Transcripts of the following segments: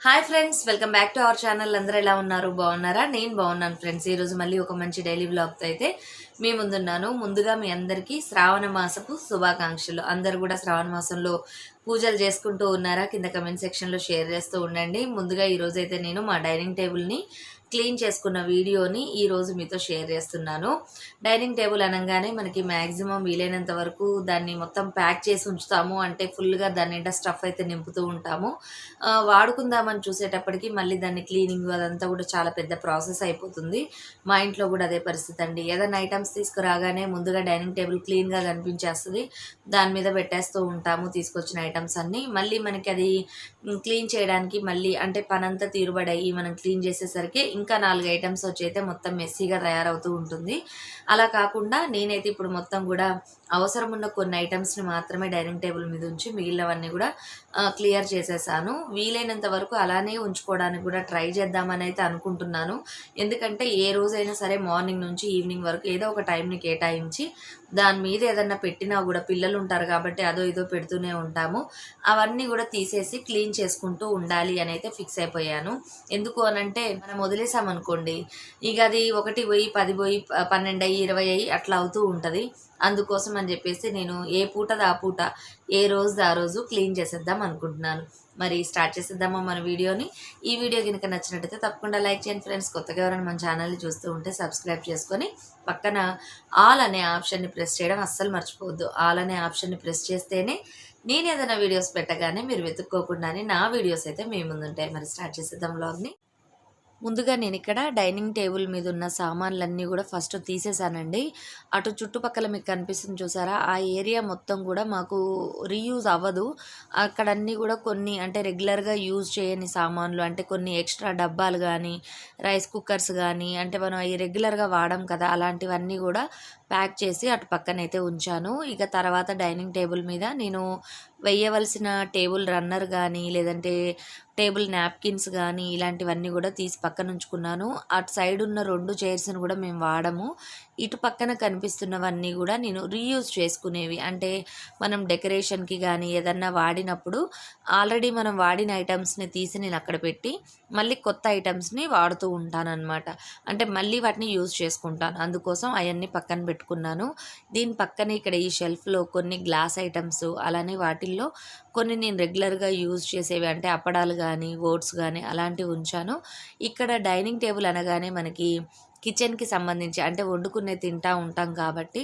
Hi friends, welcome back to our channel. అందరూ ఎలా ఉన్నారు? బాగున్నారా? నేను బాగున్నాను ఫ్రెండ్స్. ఈరోజు మళ్ళీ ఒక మంచి డైలీ వ్లాగ్తో అయితే మీ ముందున్నాను. ముందుగా మీ అందరికీ శ్రావణ మాసపు శుభాకాంక్షలు. అందరు కూడా శ్రావణ మాసంలో పూజలు చేసుకుంటూ ఉన్నారా? కింద కమెంట్ సెక్షన్లో షేర్ చేస్తూ ఉండండి. ముందుగా ఈరోజు అయితే నేను మా డైనింగ్ టేబుల్ని క్లీన్ చేసుకున్న వీడియోని ఈరోజు మీతో షేర్ చేస్తున్నాను. డైనింగ్ టేబుల్ అనగానే మనకి మ్యాక్సిమం వీలైనంత వరకు దాన్ని మొత్తం ప్యాక్ చేసి ఉంచుతాము. అంటే ఫుల్గా దాని నిండా స్టఫ్ అయితే నింపుతూ ఉంటాము. వాడుకుందామని చూసేటప్పటికి మళ్ళీ దాన్ని క్లీనింగ్ అదంతా కూడా చాలా పెద్ద ప్రాసెస్ అయిపోతుంది. మా ఇంట్లో కూడా అదే పరిస్థితి అండి. ఏదైనా ఐటమ్స్ తీసుకురాగానే ముందుగా డైనింగ్ టేబుల్ క్లీన్గా కనిపించేస్తుంది. దాని మీద పెట్టేస్తూ ఉంటాము తీసుకొచ్చిన ఐటమ్స్ అన్నీ. మళ్ళీ మనకి అది క్లీన్ చేయడానికి మళ్ళీ అంటే పనంతా తీరుబడయి మనం క్లీన్ చేసేసరికి ఇంకా 4 ఐటమ్స్ వచ్చి అయితే మొత్తం మెస్సీగా తయారవుతూ ఉంటుంది. అలా కాకుండా నేనైతే ఇప్పుడు మొత్తం కూడా అవసరం ఉన్న కొన్ని ఐటమ్స్ని మాత్రమే డైనింగ్ టేబుల్ మీద ఉంచి మిగిలినవన్నీ కూడా క్లియర్ చేసేసాను. వీలైనంత వరకు అలానే ఉంచుకోవడానికి కూడా ట్రై చేద్దామని అయితే అనుకుంటున్నాను. ఎందుకంటే ఏ రోజైనా సరే మార్నింగ్ నుంచి ఈవినింగ్ వరకు ఏదో ఒక టైంని కేటాయించి దాని మీద ఏదన్నా పెట్టినా కూడా పిల్లలు ఉంటారు కాబట్టి అదో ఇదో పెడుతూనే ఉంటాము. అవన్నీ కూడా తీసేసి క్లీన్ చేసుకుంటూ ఉండాలి అని అయితే ఫిక్స్ అయిపోయాను. ఎందుకు అనంటే మనం వదిలేసామనుకోండి, ఇక అది 1 పోయి 10 పోయి 12 అయ్యి 20 అయ్యి అట్లా అవుతూ ఉంటుంది. అందుకోసం అని చెప్పేసి నేను ఏ పూటది ఆ పూట, ఏ రోజుది ఆ రోజు క్లీన్ చేసేద్దాం అనుకుంటున్నాను. మరి స్టార్ట్ చేసేద్దామా మన వీడియోని. ఈ వీడియో కనుక నచ్చినట్టయితే తప్పకుండా లైక్ చేయండి ఫ్రెండ్స్. కొత్తగా ఎవరైనా మన ఛానల్ని చూస్తూ ఉంటే సబ్స్క్రైబ్ చేసుకొని పక్కన ఆల్ అనే ఆప్షన్ని ప్రెస్ చేయడం అస్సలు మర్చిపోవద్దు. ఆల్ అనే ఆప్షన్ని ప్రెస్ చేస్తేనే నేను ఏదైనా వీడియోస్ పెట్టగానే మీరు వెతుక్కోకుండానే నా వీడియోస్ అయితే మీ ముందుంటాయి. మరి స్టార్ట్ చేసేద్దాం వ్లాగ్ని. ముందుగా నేను ఇక్కడ డైనింగ్ టేబుల్ మీద ఉన్న సామాన్లన్నీ కూడా ఫస్ట్ తీసేసానండి. అటు చుట్టుపక్కల మీకు కనిపిస్తుంది చూసారా, ఆ ఏరియా మొత్తం కూడా మాకు రీయూజ్ అవ్వదు. అక్కడన్నీ కూడా కొన్ని అంటే రెగ్యులర్గా యూజ్ చేయని సామాన్లు, అంటే కొన్ని ఎక్స్ట్రా డబ్బాలు కానీ, రైస్ కుక్కర్స్ కానీ, అంటే మనం అవి రెగ్యులర్గా వాడం కదా, అలాంటివన్నీ కూడా ప్యాక్ చేసి అటు పక్కనైతే ఉంచాను. ఇక తర్వాత డైనింగ్ టేబుల్ మీద నేను వేయవలసిన టేబుల్ రన్నర్ కానీ, లేదంటే టేబుల్ నాప్కిన్స్ కానీ ఇలాంటివన్నీ కూడా తీసి పక్కన ఉంచుకున్నాను. అటు సైడ్ ఉన్న 2 చైర్స్ని కూడా మేము వాడము. ఇటు పక్కన కనిపిస్తున్నవన్నీ కూడా నేను రీయూజ్ చేసుకునేవి. అంటే మనం డెకరేషన్కి కానీ ఏదన్నా వాడినప్పుడు ఆల్రెడీ మనం వాడిన ఐటమ్స్ని తీసి నేను అక్కడ పెట్టి మళ్ళీ కొత్త ఐటమ్స్ని వాడుతూ ఉంటానన్నమాట. అంటే మళ్ళీ వాటిని యూజ్ చేసుకుంటాను. అందుకోసం అవన్నీ పక్కన పెట్టుకున్నాను. దీని పక్కన ఇక్కడ ఈ షెల్ఫ్లో కొన్ని గ్లాస్ ఐటమ్స్, అలానే వాటిల్లో కొన్ని నేను రెగ్యులర్గా యూజ్ చేసేవి అంటే అప్పడాలు కానీ, ఓట్స్ కానీ అలాంటివి ఉంచాను. ఇక్కడ డైనింగ్ టేబుల్ అనగానే మనకి కిచెన్కి సంబంధించి అంటే వండుకునే తింటా ఉంటాం కాబట్టి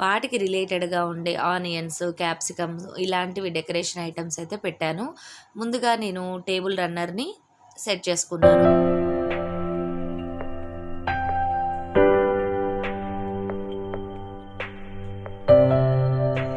వాటికి రిలేటెడ్గా ఉండే ఆనియన్స్, క్యాప్సికమ్స్ ఇలాంటివి డెకరేషన్ ఐటమ్స్ అయితే పెట్టాను. ముందుగా నేను టేబుల్ రన్నర్ని సెట్ చేసుకున్నాను.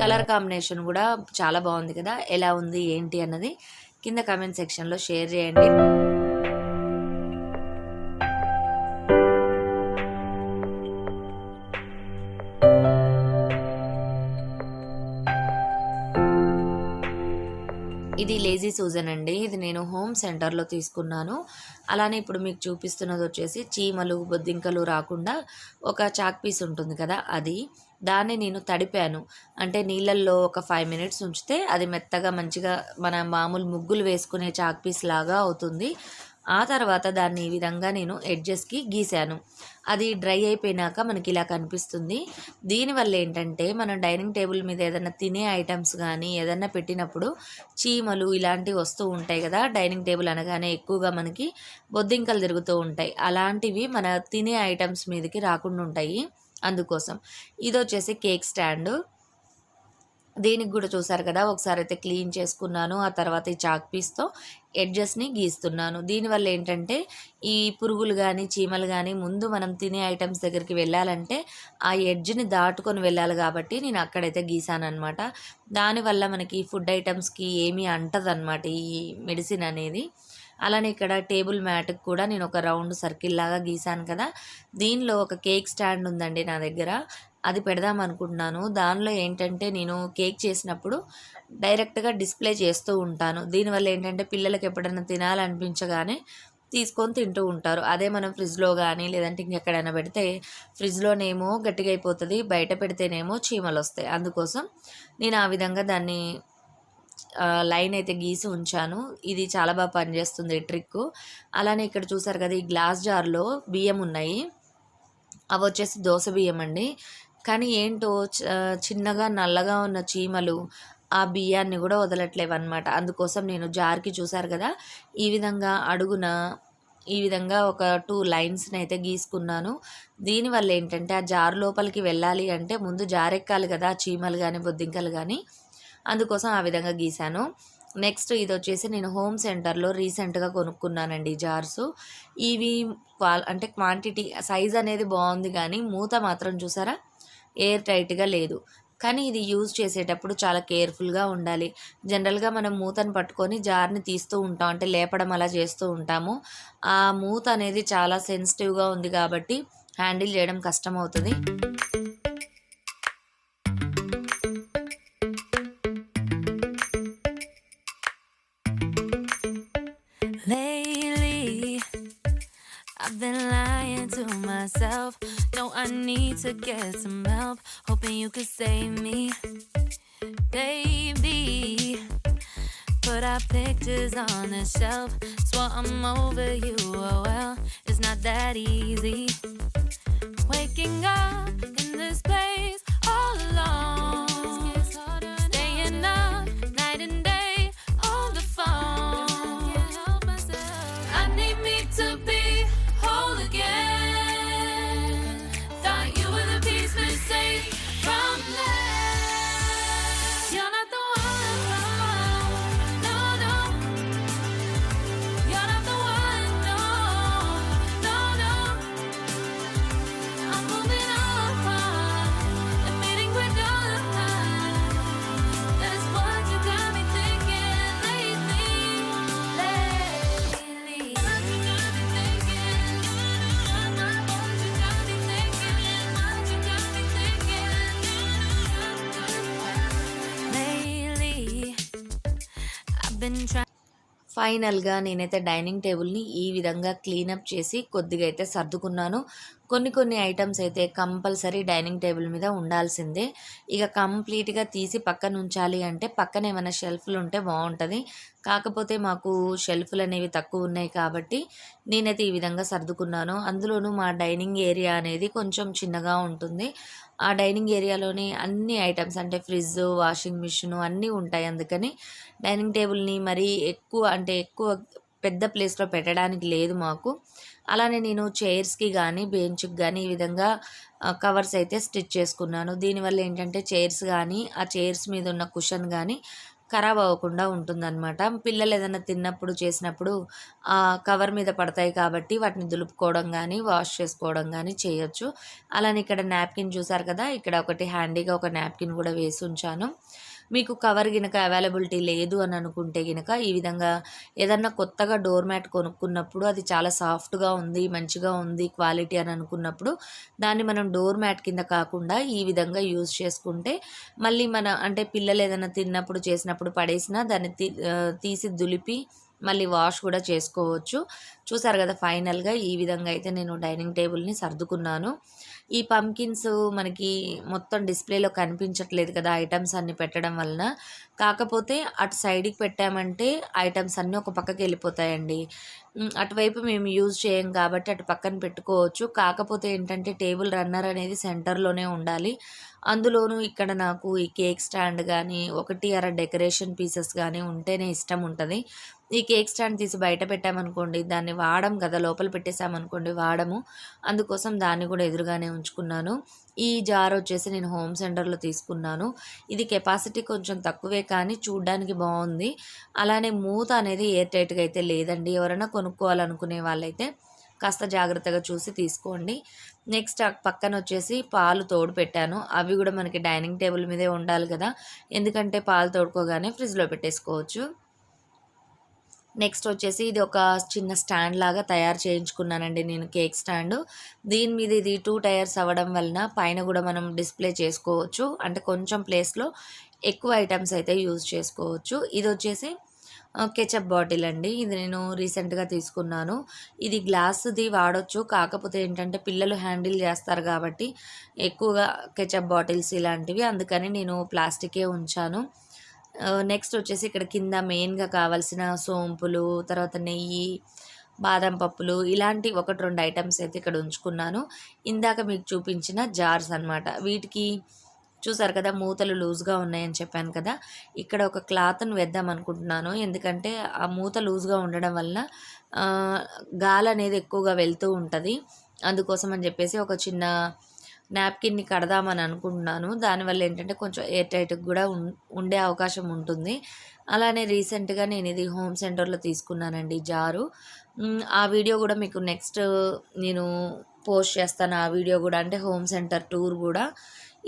కలర్ కాంబినేషన్ కూడా చాలా బాగుంది కదా. ఎలా ఉంది ఏంటి అన్నది కింద కామెంట్ సెక్షన్లో షేర్ చేయండి. ఇది లేజీ సూజన్ అండి. ఇది నేను హోమ్ సెంటర్లో తీసుకున్నాను. అలానే ఇప్పుడు మీకు చూపిస్తున్నది వచ్చేసి చీమలు, బొద్దింకలు రాకుండా ఒక చాక్ పీస్ ఉంటుంది కదా, దాన్ని నేను తడిపాను. అంటే నీళ్ళల్లో ఒక 5 మినిట్స్ ఉంచితే అది మెత్తగా మంచిగా మన మామూలు ముగ్గులు వేసుకునే చాక్ పీస్ లాగా అవుతుంది. ఆ తర్వాత దాన్ని ఈ విధంగా నేను ఎడ్జెస్కి గీశాను. అది డ్రై అయిపోయినాక మనకి ఇలా కనిపిస్తుంది. దీనివల్ల ఏంటంటే మనం డైనింగ్ టేబుల్ మీద ఏదైనా తినే ఐటమ్స్ కానీ ఏదన్నా పెట్టినప్పుడు చీమలు ఇలాంటివి వస్తూ ఉంటాయి కదా. డైనింగ్ టేబుల్ అనగానే ఎక్కువగా మనకి బొద్దింకలు తిరుగుతూ ఉంటాయి. అలాంటివి మన తినే ఐటమ్స్ మీదకి రాకుండా ఉంటాయి. అందుకోసం ఇది వచ్చేసి కేక్ స్టాండ్. దీనికి కూడా చూసారు కదా, ఒకసారి అయితే క్లీన్ చేసుకున్నాను. ఆ తర్వాత ఈ చాక్ పీస్తో ఎడ్జెస్ని గీస్తున్నాను. దీనివల్ల ఏంటంటే ఈ పురుగులు కానీ చీమలు కానీ ముందు మనం తినే ఐటమ్స్ దగ్గరికి వెళ్ళాలంటే ఆ ఎడ్జ్ని దాటుకొని వెళ్ళాలి కాబట్టి నేను అక్కడైతే గీసానమాట. దానివల్ల మనకి ఫుడ్ ఐటమ్స్కి ఏమీ అంటదన్నమాట ఈ మెడిసిన్ అనేది. అలానే ఇక్కడ టేబుల్ మ్యాట్కి కూడా నేను ఒక రౌండ్ సర్కిల్ లాగా గీసాను కదా. దీనిలో ఒక కేక్ స్టాండ్ ఉందండి నా దగ్గర, అది పెడదాం అనుకుంటున్నాను. దానిలో ఏంటంటే నేను కేక్ చేసినప్పుడు డైరెక్ట్గా డిస్ప్లే చేస్తూ ఉంటాను. దీనివల్ల ఏంటంటే పిల్లలకి ఎప్పుడైనా తినాలనిపించగానే తీసుకొని తింటూ ఉంటారు. అదే మనం ఫ్రిడ్జ్లో కానీ లేదంటే ఇంకెక్కడైనా పెడితే ఫ్రిడ్జ్లోనేమో గట్టిగా అయిపోతుంది, బయట పెడితేనేమో చీమలు వస్తాయి. అందుకోసం నేను ఆ విధంగా దాన్ని లైన్ అయితే గీసి ఉంచాను. ఇది చాలా బాగా పనిచేస్తుంది ఈ ట్రిక్. అలానే ఇక్కడ చూసారు కదా, ఈ గ్లాస్ జార్లో బియ్యం ఉన్నాయి. అవి వచ్చేసి దోస బియ్యం అండి. కానీ ఏంటో చిన్నగా నల్లగా ఉన్న చీమలు ఆ బియ్యాన్ని కూడా వదలట్లేవన్నమాట. అందుకోసం నేను జార్కి చూసారు కదా, ఈ విధంగా అడుగున ఈ విధంగా ఒక 2 లైన్స్ని అయితే గీసుకున్నాను. దీనివల్ల ఏంటంటే ఆ జార్ లోపలికి వెళ్ళాలి అంటే ముందు జారెక్కాలి కదా చీమలు కానీ బొద్దింకలు కానీ, అందుకోసం ఆ విధంగా గీశాను. నెక్స్ట్ ఇది వచ్చేసి నేను హోమ్ సెంటర్లో రీసెంట్గా కొనుక్కున్నానండి జార్స్. ఇవి అంటే క్వాంటిటీ సైజ్ అనేది బాగుంది కానీ మూత మాత్రం చూసారా ఎయిర్ టైట్గా లేదు. కానీ ఇది యూజ్ చేసేటప్పుడు చాలా కేర్ఫుల్గా ఉండాలి. జనరల్గా మనం మూతను పట్టుకొని జార్ని తీస్తూ ఉంటాం, అంటే లేపడం అలా చేస్తూ ఉంటాము. ఆ మూత అనేది చాలా సెన్సిటివ్గా ఉంది కాబట్టి హ్యాండిల్ చేయడం కష్టమవుతుంది. I've been lying to myself. No, I need to get some help. Hoping you could save me, baby. Put our pictures on the shelf. Swore I'm over you. Oh well, it's not that easy. Waking up in this place all alone. Staying up night and day on the phone. Can't help myself. I need me to be whole again. Thought you were the piece missing from that. You're not the one, no, no. You're not the one, no, no, no. I'm moving on, admitting we're done. That's what you got me thinking lately, lately. What you got me thinking, what you got me thinking, what you got me thinking lately. I've been trying. ఫైనల్గా నేనైతే dining టేబుల్ని ఈ విధంగా cleanup చేసి కొద్దిగా అయితే సర్దుకున్నాను. కొన్ని items అయితే compulsory dining table మీద ఉండాల్సిందే. ఇక కంప్లీట్గా తీసి పక్కన ఉంచాలి అంటే పక్కన ఏమైనా షెల్ఫ్లు ఉంటే బాగుంటుంది. కాకపోతే మాకు షెల్ఫ్లు అనేవి తక్కువ ఉన్నాయి కాబట్టి నేనైతే ఈ విధంగా సర్దుకున్నాను. అందులోనూ మా డైనింగ్ ఏరియా అనేది కొంచెం చిన్నగా ఉంటుంది. ఆ డైనింగ్ ఏరియాలోనే అన్ని ఐటమ్స్ అంటే ఫ్రిడ్జ్, వాషింగ్ మిషన్ అన్నీ ఉంటాయి. అందుకని డైనింగ్ టేబుల్ని మరీ ఎక్కువ పెద్ద ప్లేస్లో పెట్టడానికి లేదు మాకు. అలానే నేను చైర్స్కి కానీ బెంచ్కి కానీ ఈ విధంగా కవర్స్ అయితే స్టిచ్ చేసుకున్నాను. దీనివల్ల ఏంటంటే చైర్స్ కానీ ఆ చైర్స్ మీద ఉన్న కుషన్ కానీ ఖరాబ్ అవ్వకుండా ఉంటుందన్నమాట. పిల్లలు ఏదైనా తిన్నప్పుడు చేసినప్పుడు ఆ కవర్ మీద పడతాయి కాబట్టి వాటిని దులుపుకోవడం కానీ వాష్ చేసుకోవడం కానీ చేయొచ్చు. అలానే ఇక్కడ నాప్కిన్ చూసారు కదా, ఇక్కడ ఒకటి హ్యాండీగా ఒక నాప్కిన్ కూడా వేసి ఉంచాను. మీకు కవర్ గినక అవైలబిలిటీ లేదు అని అనుకుంటే గినక ఈ విధంగా ఏదన్నా కొత్తగా డోర్ మ్యాట్ కొనుక్కున్నప్పుడు అది చాలా సాఫ్ట్గా ఉంది, మంచిగా ఉంది క్వాలిటీ అని అనుకున్నప్పుడు దాన్ని మనం డోర్ మ్యాట్ కింద కాకుండా ఈ విధంగా యూజ్ చేసుకుంటే మళ్ళీ అంటే పిల్లలు ఏదైనా తిన్నప్పుడు చేసినప్పుడు పడేసినా దాన్ని తీసి దులిపి మళ్ళీ వాష్ కూడా చేసుకోవచ్చు. చూసారు కదా, ఫైనల్గా ఈ విధంగా అయితే నేను డైనింగ్ టేబుల్ని సర్దుకున్నాను. ఈ పంకిన్స్ మనకి మొత్తం డిస్ప్లేలో కనిపించట్లేదు కదా ఐటమ్స్ అన్ని పెట్టడం వలన. కాకపోతే అటు సైడ్కి పెట్టామంటే ఐటమ్స్ అన్నీ ఒక పక్కకి వెళ్ళిపోతాయండి. అటువైపు మేము యూజ్ చేయం కాబట్టి అటు పక్కన పెట్టుకోవచ్చు. కాకపోతే ఏంటంటే టేబుల్ రన్నర్ అనేది సెంటర్లోనే ఉండాలి. అందులోనూ ఇక్కడ నాకు ఈ కేక్ స్టాండ్ కానీ 1 డెకరేషన్ పీసెస్ కానీ ఉంటేనే ఇష్టం ఉంటుంది. ఈ కేక్ స్టాండ్ తీసి బయట పెట్టామనుకోండి దాన్ని వాడము కదా, లోపల పెట్టేసామనుకోండి వాడము. అందుకోసం దాన్ని కూడా ఎదురుగానే ఉంచుకున్నాను. ఈ జార్ వచ్చేసి నేను హోమ్ సెంటర్లో తీసుకున్నాను. ఇది కెపాసిటీ కొంచెం తక్కువే కానీ చూడ్డానికి బాగుంది. అలానే మూత అనేది ఎయిర్ టైట్గా అయితే లేదండి. ఎవరైనా కొనుక్కోవాలనుకునే వాళ్ళైతే కాస్త జాగ్రత్తగా చూసి తీసుకోండి. నెక్స్ట్ పక్కన వచ్చేసి పాలు తోడు పెట్టాను. అవి కూడా మనకి డైనింగ్ టేబుల్ మీదే ఉండాలి కదా, ఎందుకంటే పాలు తోడుకోగానే ఫ్రిడ్జ్లో పెట్టేసుకోవచ్చు. నెక్స్ట్ వచ్చేసి ఇది ఒక చిన్న స్టాండ్ లాగా తయారు చేయించుకున్నానండి నేను, కేక్ స్టాండ్. దీని మీద ఇది 2 టైర్స్ అవ్వడం వలన పైన కూడా మనం డిస్ప్లే చేసుకోవచ్చు. అంటే కొంచెం ప్లేస్లో ఎక్కువ ఐటమ్స్ అయితే యూజ్ చేసుకోవచ్చు. ఇది వచ్చేసి కెచప్ బాటిల్ అండి. ఇది నేను రీసెంట్గా తీసుకున్నాను. ఇది గ్లాస్ది వాడొచ్చు, కాకపోతే ఏంటంటే పిల్లలు హ్యాండిల్ చేస్తారు కాబట్టి ఎక్కువగా కెచప్ బాటిల్స్ ఇలాంటివి, అందుకని నేను ప్లాస్టికే ఉంచాను. నెక్స్ట్ వచ్చేసి ఇక్కడ కింద మెయిన్గా కావాల్సిన సోంపులు, తర్వాత నెయ్యి, బాదం పప్పులు ఇలాంటి 1, 2 ఐటమ్స్ అయితే ఇక్కడ ఉంచుకున్నాను. ఇందాక మీకు చూపించిన జార్స్ అనమాట. వీటికి చూసారు కదా మూతలు లూజ్గా ఉన్నాయని చెప్పాను కదా, ఇక్కడ ఒక క్లాత్ని వేద్దాం అనుకుంటున్నాను. ఎందుకంటే ఆ మూత లూజ్గా ఉండడం వల్ల గాలి అనేది ఎక్కువగా వెళ్తూ ఉంటుంది. అందుకోసం అని చెప్పేసి ఒక చిన్న నాప్కిన్ని కడదామని అనుకుంటున్నాను. దానివల్ల ఏంటంటే కొంచెం ఎయిర్ టైట్గా కూడా ఉండే అవకాశం ఉంటుంది. అలానే రీసెంట్గా నేను ఇది హోమ్ సెంటర్లో తీసుకున్నానండి జారు. ఆ వీడియో కూడా మీకు నెక్స్ట్ నేను పోస్ట్ చేస్తాను. ఆ వీడియో కూడా అంటే హోమ్ సెంటర్ టూర్ కూడా.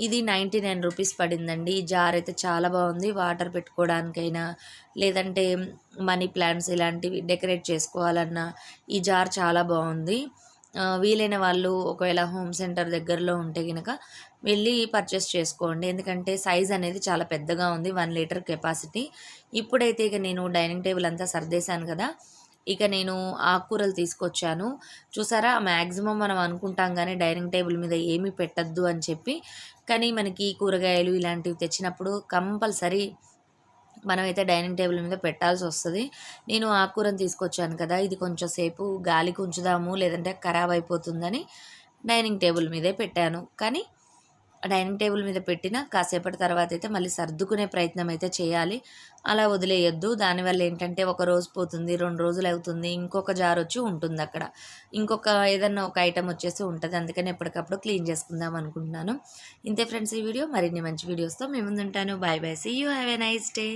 ఇది 99 రూపీస్ పడిందండి. ఈ జార్ అయితే చాలా బాగుంది. వాటర్ పెట్టుకోవడానికైనా లేదంటే మనీ ప్లాంట్స్ ఇలాంటివి డెకరేట్ చేసుకోవాలన్నా ఈ జార్ చాలా బాగుంది. వీలైన వాళ్ళు ఒకవేళ హోమ్ సెంటర్ దగ్గరలో ఉంటే కనుక వెళ్ళి పర్చేస్ చేసుకోండి. ఎందుకంటే సైజ్ అనేది చాలా పెద్దగా ఉంది, 1 లీటర్ కెపాసిటీ. ఇప్పుడైతే ఇక నేను డైనింగ్ టేబుల్ అంతా సర్దేశాను కదా, ఇక నేను ఆకుకూరలు తీసుకొచ్చాను. చూసారా, మ్యాక్సిమం మనం అనుకుంటాం కానీ డైనింగ్ టేబుల్ మీద ఏమీ పెట్టద్దు అని చెప్పి, కానీ మనకి కూరగాయలు ఇలాంటివి తెచ్చినప్పుడు కంపల్సరీ మనమైతే డైనింగ్ టేబుల్ మీద పెట్టాల్సి వస్తుంది. నేను ఆకుకూరను తీసుకొచ్చాను కదా, ఇది కొంచెం సేపు గాలికి ఉంచుదాము లేదంటే ఖరాబ్ అయిపోతుందని డైనింగ్ టేబుల్ మీదే పెట్టాను. కానీ డైనింగ్ టేబుల్ మీద పెట్టిన కాసేపటి తర్వాత అయితే మళ్ళీ సర్దుకునే ప్రయత్నం అయితే చేయాలి. అలా వదిలేయొద్దు. దానివల్ల ఏంటంటే ఒక రోజు పోతుంది, 2 రోజులు అవుతుంది, ఇంకొక జార్ వచ్చి ఉంటుంది అక్కడ, ఇంకొక ఏదన్నా ఒక ఐటెం వచ్చేసి ఉంటుంది. అందుకని ఎప్పటికప్పుడు క్లీన్ చేసుకుందాం అనుకుంటున్నాను. ఇంతే ఫ్రెండ్స్ ఈ వీడియో. మరిన్ని మంచి వీడియోస్తో మేము ముందుంటాను. Bye bye, see you, have a nice day.